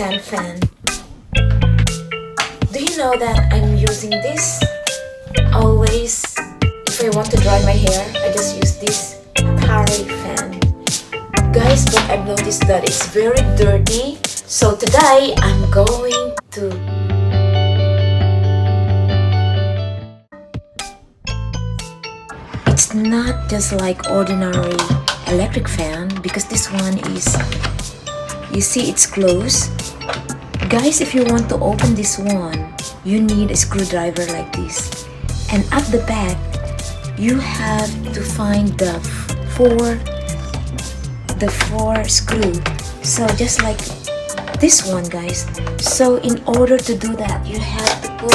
stand fan. Do you know that I'm using this always? If I want to dry my hair, I just use this Hatari fan. Guys, but I've noticed that it's very dirty. So today, I'm going to It's not just like ordinary electric fan because this one is, you see it's closed. Guys, if you want to open this one, you need a screwdriver like this. And at the back, you have to find the four screw. So just like this one, guys. So in order to do that, you have to put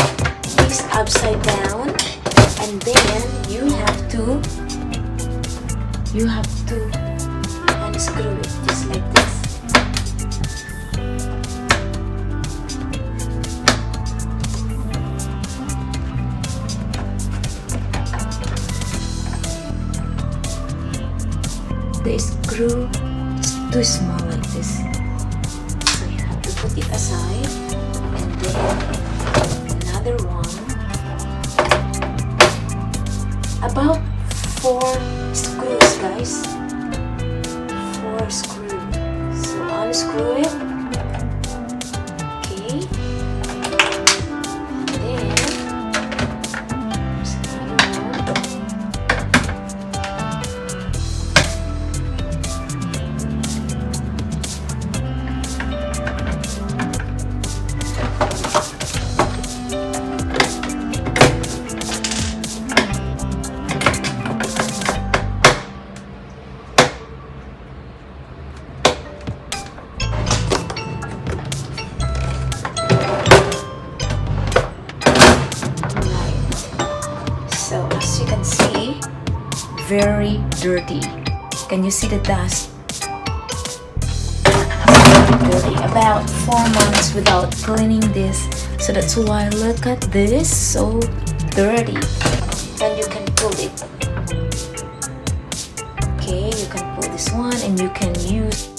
this upside down, and then you have to unscrew it just like this. The screw is too small like this, so you have to put it aside, and then another one, about 4 screws, guys, 4 screws. So unscrew it, okay, and then there's another one. So as you can see, very dirty. Can you see the dust? Very dirty. About 4 months without cleaning this. So that's why look at this, so dirty. Then you can pull it. Okay, you can pull this one and you can use